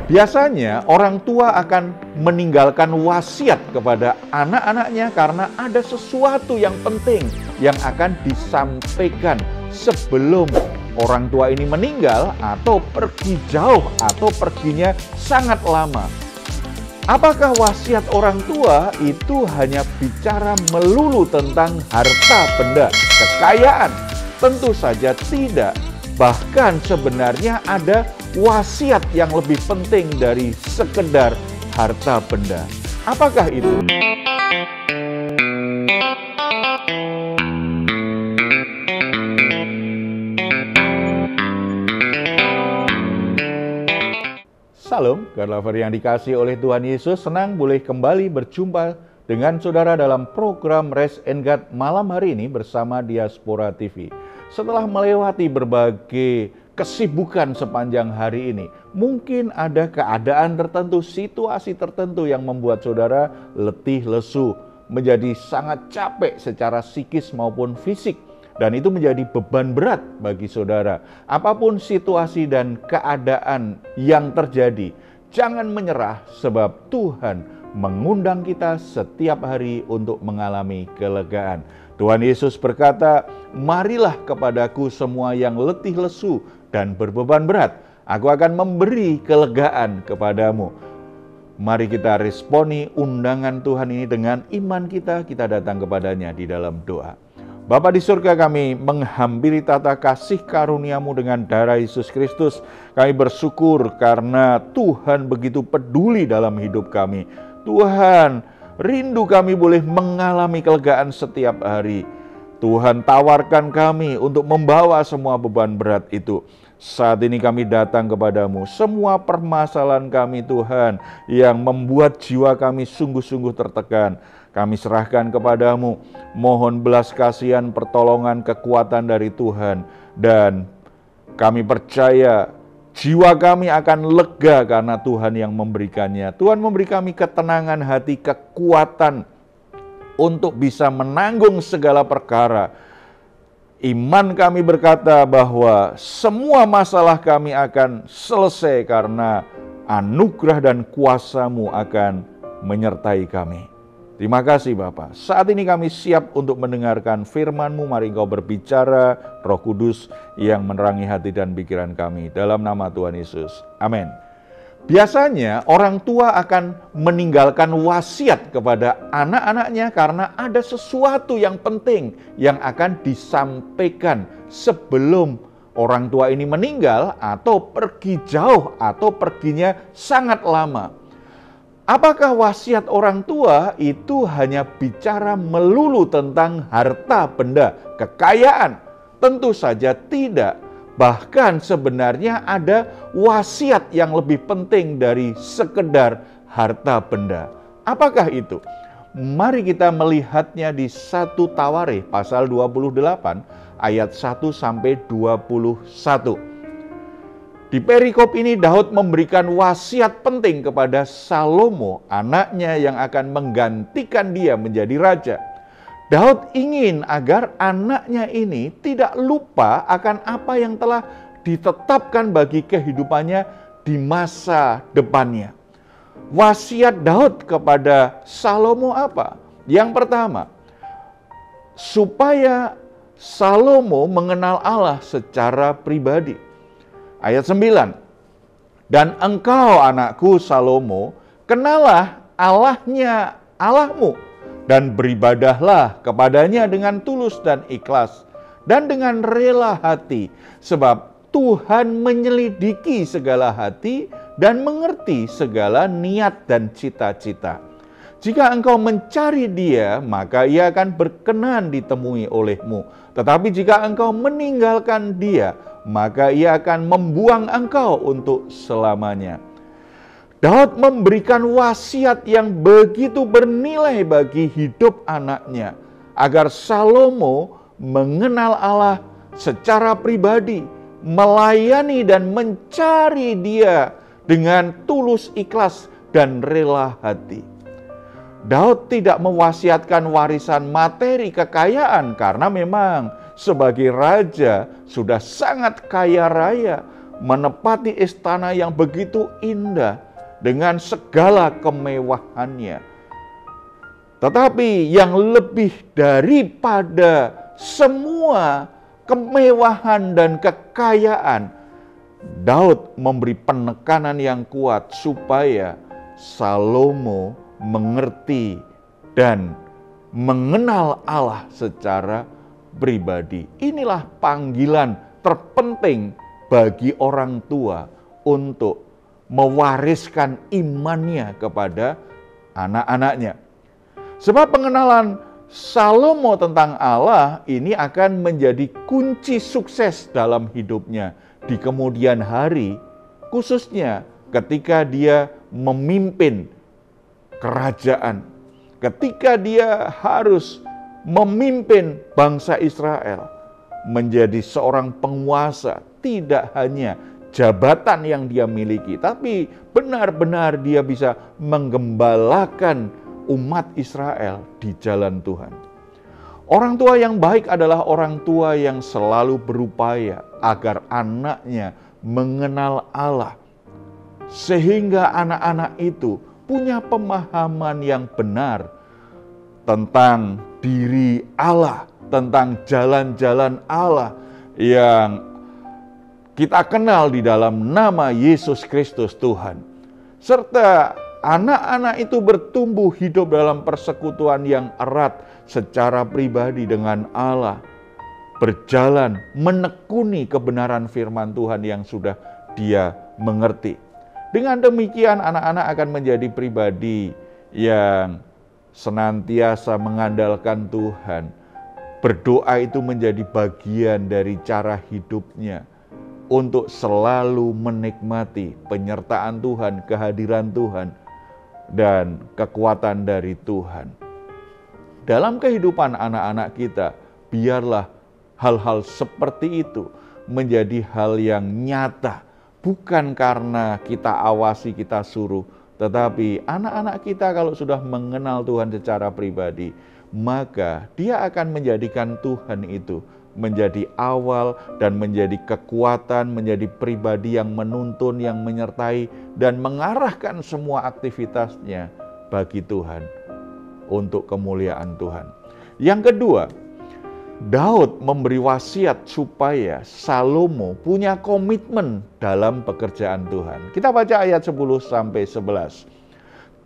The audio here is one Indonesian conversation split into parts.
Biasanya orang tua akan meninggalkan wasiat kepada anak-anaknya karena ada sesuatu yang penting yang akan disampaikan sebelum orang tua ini meninggal atau pergi jauh atau perginya sangat lama. Apakah wasiat orang tua itu hanya bicara melulu tentang harta benda, kekayaan? Tentu saja tidak. Bahkan sebenarnya ada wasiat yang lebih penting dari sekedar harta benda. Apakah itu? Salam, God lover yang dikasihi oleh Tuhan Yesus, senang boleh kembali berjumpa dengan saudara dalam program Rest and God malam hari ini bersama Diaspora TV. Setelah melewati berbagai kesibukan sepanjang hari ini, mungkin ada keadaan tertentu, situasi tertentu yang membuat saudara letih, lesu, menjadi sangat capek secara psikis maupun fisik. Dan itu menjadi beban berat bagi saudara. Apapun situasi dan keadaan yang terjadi, jangan menyerah sebab Tuhan mengundang kita setiap hari untuk mengalami kelegaan. Tuhan Yesus berkata, "Marilah kepadaku semua yang letih lesu dan berbeban berat, aku akan memberi kelegaan kepadamu." Mari kita responi undangan Tuhan ini dengan iman kita datang kepadanya di dalam doa. Bapa di surga, kami menghampiri tata kasih karunia-Mu dengan darah Yesus Kristus. Kami bersyukur karena Tuhan begitu peduli dalam hidup kami. Tuhan, rindu kami boleh mengalami kelegaan setiap hari. Tuhan, tawarkan kami untuk membawa semua beban berat itu. Saat ini kami datang kepadamu, semua permasalahan kami Tuhan yang membuat jiwa kami sungguh-sungguh tertekan, kami serahkan kepadamu. Mohon belas kasihan, pertolongan, kekuatan dari Tuhan. Dan kami percaya jiwa kami akan lega karena Tuhan yang memberikannya. Tuhan memberi kami ketenangan hati, kekuatan untuk bisa menanggung segala perkara. Iman kami berkata bahwa semua masalah kami akan selesai karena anugerah dan kuasa-Mu akan menyertai kami. Terima kasih Bapa. Saat ini kami siap untuk mendengarkan firman-Mu. Mari Engkau berbicara, Roh Kudus yang menerangi hati dan pikiran kami. Dalam nama Tuhan Yesus. Amin. Biasanya orang tua akan meninggalkan wasiat kepada anak-anaknya karena ada sesuatu yang penting yang akan disampaikan sebelum orang tua ini meninggal atau pergi jauh atau perginya sangat lama. Apakah wasiat orang tua itu hanya bicara melulu tentang harta benda, kekayaan? Tentu saja tidak. Bahkan sebenarnya ada wasiat yang lebih penting dari sekedar harta benda. Apakah itu? Mari kita melihatnya di 1 Tawarikh pasal 28 ayat 1 sampai 21. Di perikop ini Daud memberikan wasiat penting kepada Salomo, anaknya yang akan menggantikan dia menjadi raja. Daud ingin agar anaknya ini tidak lupa akan apa yang telah ditetapkan bagi kehidupannya di masa depannya. Wasiat Daud kepada Salomo apa? Yang pertama, supaya Salomo mengenal Allah secara pribadi. Ayat 9, "Dan engkau anakku Salomo, kenalah Allahnya Allahmu, dan beribadahlah kepadanya dengan tulus dan ikhlas, dan dengan rela hati, sebab Tuhan menyelidiki segala hati dan mengerti segala niat dan cita-cita. Jika engkau mencari Dia, maka Ia akan berkenan ditemui olehmu. Tetapi jika engkau meninggalkan Dia, maka Ia akan membuang engkau untuk selamanya." Daud memberikan wasiat yang begitu bernilai bagi hidup anaknya, agar Salomo mengenal Allah secara pribadi, melayani dan mencari Dia dengan tulus, ikhlas, dan rela hati. Daud tidak mewasiatkan warisan materi kekayaan karena memang sebagai raja sudah sangat kaya raya. menepati istana yang begitu indah dengan segala kemewahannya. Tetapi yang lebih daripada semua kemewahan dan kekayaan, Daud memberi penekanan yang kuat supaya Salomo mengerti dan mengenal Allah secara pribadi. Inilah panggilan terpenting bagi orang tua untuk mewariskan imannya kepada anak-anaknya. Sebab pengenalan Salomo tentang Allah ini akan menjadi kunci sukses dalam hidupnya di kemudian hari, khususnya ketika dia memimpin kerajaan, ketika dia harus memimpin bangsa Israel menjadi seorang penguasa. Tidak hanya jabatan yang dia miliki, tapi benar-benar dia bisa menggembalakan umat Israel di jalan Tuhan. Orang tua yang baik adalah orang tua yang selalu berupaya agar anaknya mengenal Allah, sehingga anak-anak itu punya pemahaman yang benar tentang diri Allah, tentang jalan-jalan Allah yang kita kenal di dalam nama Yesus Kristus Tuhan. Serta anak-anak itu bertumbuh hidup dalam persekutuan yang erat secara pribadi dengan Allah, berjalan menekuni kebenaran firman Tuhan yang sudah dia mengerti. Dengan demikian anak-anak akan menjadi pribadi yang senantiasa mengandalkan Tuhan. Berdoa itu menjadi bagian dari cara hidupnya untuk selalu menikmati penyertaan Tuhan, kehadiran Tuhan, dan kekuatan dari Tuhan. Dalam kehidupan anak-anak kita, biarlah hal-hal seperti itu menjadi hal yang nyata, bukan karena kita awasi, kita suruh, tetapi anak-anak kita kalau sudah mengenal Tuhan secara pribadi, maka dia akan menjadikan Tuhan itu menjadi awal dan menjadi kekuatan, menjadi pribadi yang menuntun, yang menyertai, dan mengarahkan semua aktivitasnya bagi Tuhan untuk kemuliaan Tuhan. Yang kedua, Daud memberi wasiat supaya Salomo punya komitmen dalam pekerjaan Tuhan. Kita baca ayat 10-11.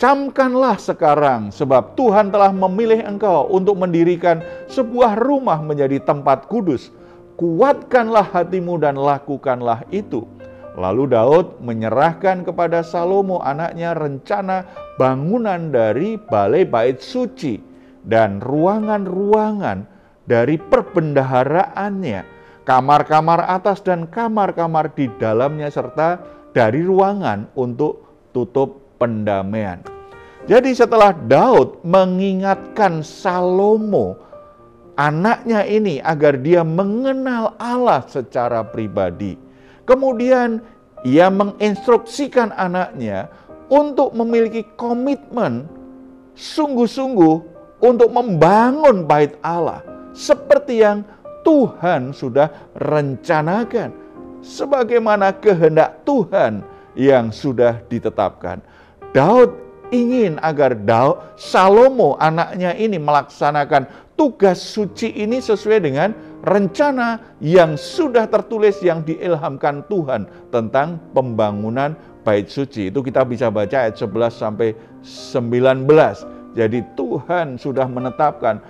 Camkanlah sekarang, sebab Tuhan telah memilih engkau untuk mendirikan sebuah rumah menjadi tempat kudus. Kuatkanlah hatimu dan lakukanlah itu. Lalu Daud menyerahkan kepada Salomo anaknya rencana bangunan dari balai bait suci dan ruangan-ruangan dari perbendaharaannya, kamar-kamar atas dan kamar-kamar di dalamnya, serta dari ruangan untuk tutup pendamaian. Jadi setelah Daud mengingatkan Salomo, anaknya ini, agar dia mengenal Allah secara pribadi, kemudian ia menginstruksikan anaknya untuk memiliki komitmen sungguh-sungguh untuk membangun bait Allah seperti yang Tuhan sudah rencanakan, sebagaimana kehendak Tuhan yang sudah ditetapkan. Daud ingin agar Salomo anaknya ini melaksanakan tugas suci ini sesuai dengan rencana yang sudah tertulis, yang diilhamkan Tuhan tentang pembangunan bait suci. Itu kita bisa baca ayat 11-19. Jadi Tuhan sudah menetapkan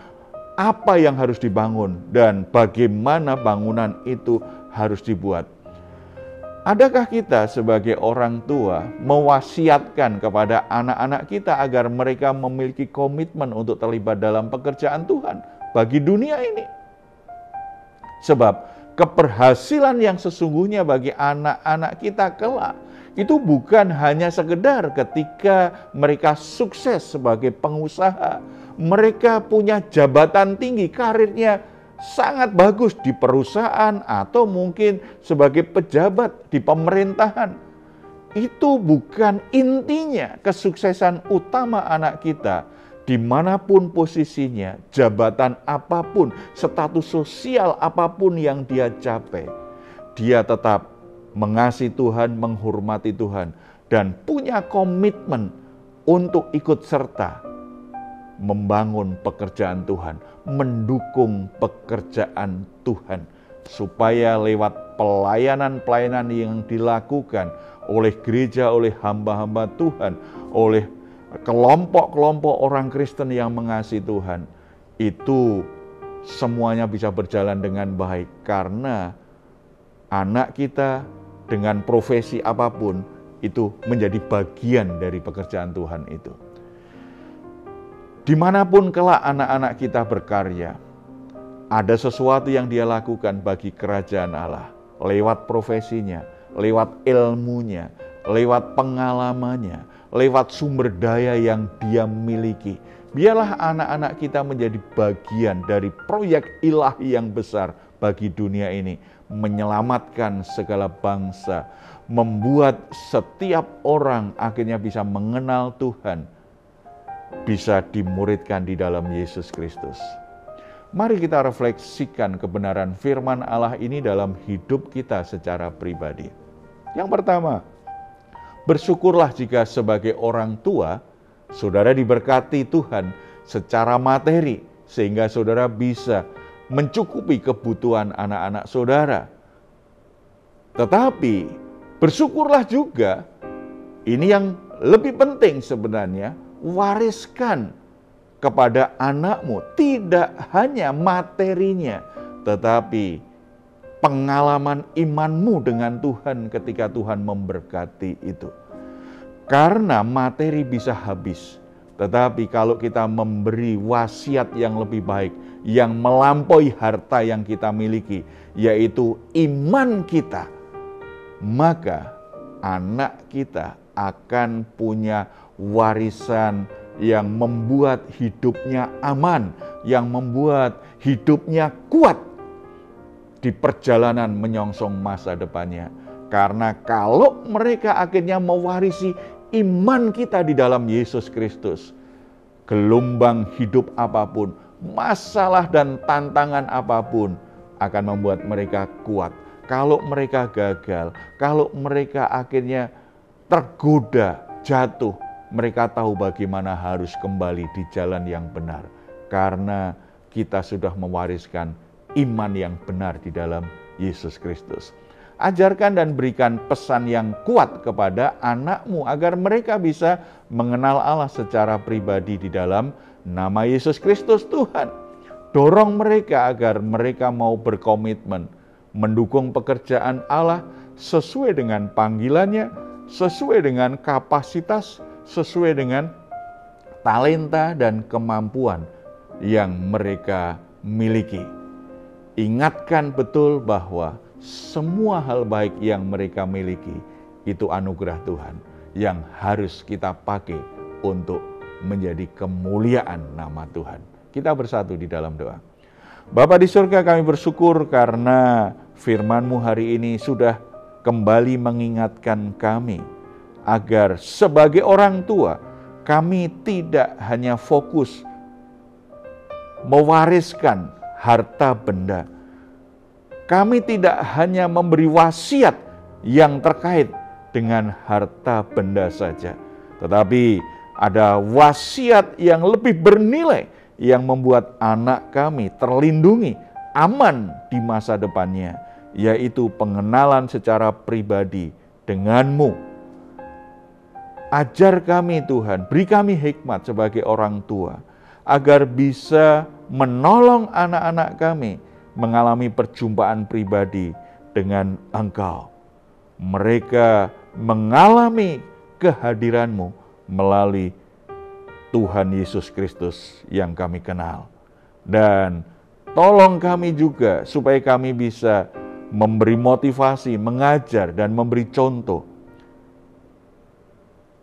apa yang harus dibangun dan bagaimana bangunan itu harus dibuat. Adakah kita sebagai orang tua mewasiatkan kepada anak-anak kita agar mereka memiliki komitmen untuk terlibat dalam pekerjaan Tuhan bagi dunia ini? Sebab keberhasilan yang sesungguhnya bagi anak-anak kita kelak itu bukan hanya sekedar ketika mereka sukses sebagai pengusaha, mereka punya jabatan tinggi, karirnya sangat bagus di perusahaan atau mungkin sebagai pejabat di pemerintahan. Itu bukan intinya kesuksesan utama anak kita. Dimanapun posisinya, jabatan apapun, status sosial apapun yang dia capai, dia tetap mengasihi Tuhan, menghormati Tuhan, dan punya komitmen untuk ikut serta membangun pekerjaan Tuhan, mendukung pekerjaan Tuhan, supaya lewat pelayanan-pelayanan yang dilakukan oleh gereja, oleh hamba-hamba Tuhan, oleh kelompok-kelompok orang Kristen yang mengasihi Tuhan, itu semuanya bisa berjalan dengan baik, karena anak kita dengan profesi apapun itu menjadi bagian dari pekerjaan Tuhan itu. Dimanapun kelak anak-anak kita berkarya, ada sesuatu yang dia lakukan bagi kerajaan Allah, lewat profesinya, lewat ilmunya, lewat pengalamannya, lewat sumber daya yang dia miliki. Biarlah anak-anak kita menjadi bagian dari proyek ilahi yang besar bagi dunia ini, menyelamatkan segala bangsa, membuat setiap orang akhirnya bisa mengenal Tuhan, bisa dimuridkan di dalam Yesus Kristus. Mari kita refleksikan kebenaran firman Allah ini dalam hidup kita secara pribadi. Yang pertama, bersyukurlah jika sebagai orang tua, saudara diberkati Tuhan secara materi, sehingga saudara bisa mencukupi kebutuhan anak-anak saudara. Tetapi, bersyukurlah juga, ini yang lebih penting sebenarnya, wariskan kepada anakmu tidak hanya materinya, tetapi pengalaman imanmu dengan Tuhan ketika Tuhan memberkati itu. Karena materi bisa habis, tetapi kalau kita memberi wasiat yang lebih baik, yang melampaui harta yang kita miliki, yaitu iman kita, maka anak kita akan punya warisan yang membuat hidupnya aman, yang membuat hidupnya kuat di perjalanan menyongsong masa depannya. Karena kalau mereka akhirnya mewarisi iman kita di dalam Yesus Kristus, gelombang hidup apapun, masalah dan tantangan apapun akan membuat mereka kuat. Kalau mereka gagal, kalau mereka akhirnya tergoda, jatuh, mereka tahu bagaimana harus kembali di jalan yang benar. Karena kita sudah mewariskan iman yang benar di dalam Yesus Kristus. Ajarkan dan berikan pesan yang kuat kepada anakmu agar mereka bisa mengenal Allah secara pribadi di dalam nama Yesus Kristus Tuhan. Dorong mereka agar mereka mau berkomitmen mendukung pekerjaan Allah sesuai dengan panggilannya, sesuai dengan kapasitas, sesuai dengan talenta dan kemampuan yang mereka miliki. Ingatkan betul bahwa semua hal baik yang mereka miliki itu anugerah Tuhan yang harus kita pakai untuk menjadi kemuliaan nama Tuhan. Kita bersatu di dalam doa. Bapa di surga, kami bersyukur karena firman-Mu hari ini sudah kembali mengingatkan kami agar sebagai orang tua kami tidak hanya fokus mewariskan harta benda. Kami tidak hanya memberi wasiat yang terkait dengan harta benda saja, tetapi ada wasiat yang lebih bernilai yang membuat anak kami terlindungi, aman di masa depannya, yaitu pengenalan secara pribadi dengan-Mu. Ajar kami Tuhan, beri kami hikmat sebagai orang tua, agar bisa menolong anak-anak kami mengalami perjumpaan pribadi dengan Engkau. Mereka mengalami kehadiran-Mu melalui Tuhan Yesus Kristus yang kami kenal. Dan tolong kami juga supaya kami bisa memberi motivasi, mengajar, dan memberi contoh.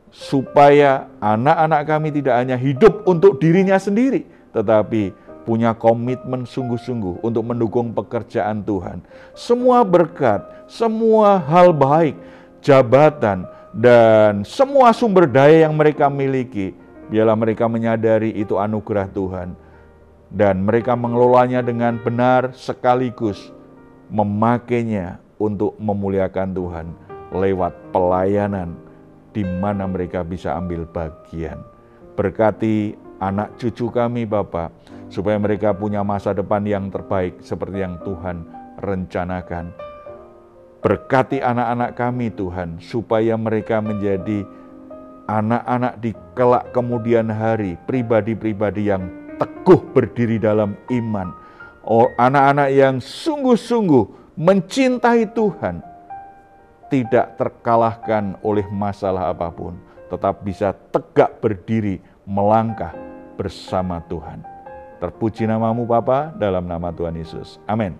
Supaya anak-anak kami tidak hanya hidup untuk dirinya sendiri, tetapi punya komitmen sungguh-sungguh untuk mendukung pekerjaan Tuhan. Semua berkat, semua hal baik, jabatan, dan semua sumber daya yang mereka miliki, biarlah mereka menyadari itu anugerah Tuhan. Dan mereka mengelolanya dengan benar sekaligus memakainya untuk memuliakan Tuhan lewat pelayanan di mana mereka bisa ambil bagian. Berkati anak cucu kami Bapa, supaya mereka punya masa depan yang terbaik seperti yang Tuhan rencanakan. Berkati anak-anak kami Tuhan, supaya mereka menjadi anak-anak di kelak kemudian hari, pribadi-pribadi yang teguh berdiri dalam iman. Anak-anak yang sungguh-sungguh mencintai Tuhan, tidak terkalahkan oleh masalah apapun, tetap bisa tegak berdiri melangkah bersama Tuhan. Terpuji namamu Bapa, dalam nama Tuhan Yesus. Amin.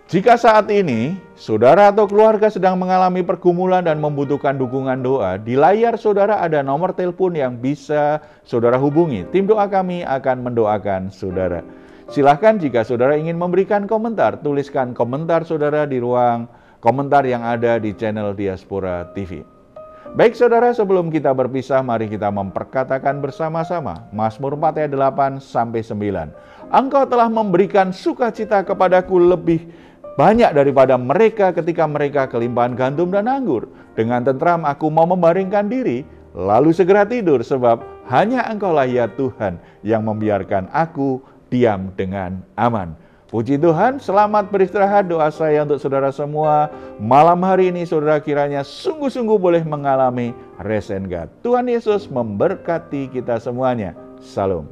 Jika saat ini saudara atau keluarga sedang mengalami pergumulan dan membutuhkan dukungan doa, di layar saudara ada nomor telepon yang bisa saudara hubungi. Tim doa kami akan mendoakan saudara. Silahkan jika saudara ingin memberikan komentar, tuliskan komentar saudara di ruang komentar yang ada di channel Diaspora TV. Baik saudara, sebelum kita berpisah, mari kita memperkatakan bersama-sama Mazmur 4 ayat 8-9. Engkau telah memberikan sukacita kepadaku lebih banyak daripada mereka ketika mereka kelimpahan gandum dan anggur. Dengan tentram aku mau membaringkan diri, lalu segera tidur, sebab hanya Engkaulah ya Tuhan yang membiarkan aku diam dengan aman. Puji Tuhan, selamat beristirahat. Doa saya untuk saudara semua, malam hari ini saudara kiranya sungguh-sungguh boleh mengalami rest and God. Tuhan Yesus memberkati kita semuanya. Salam.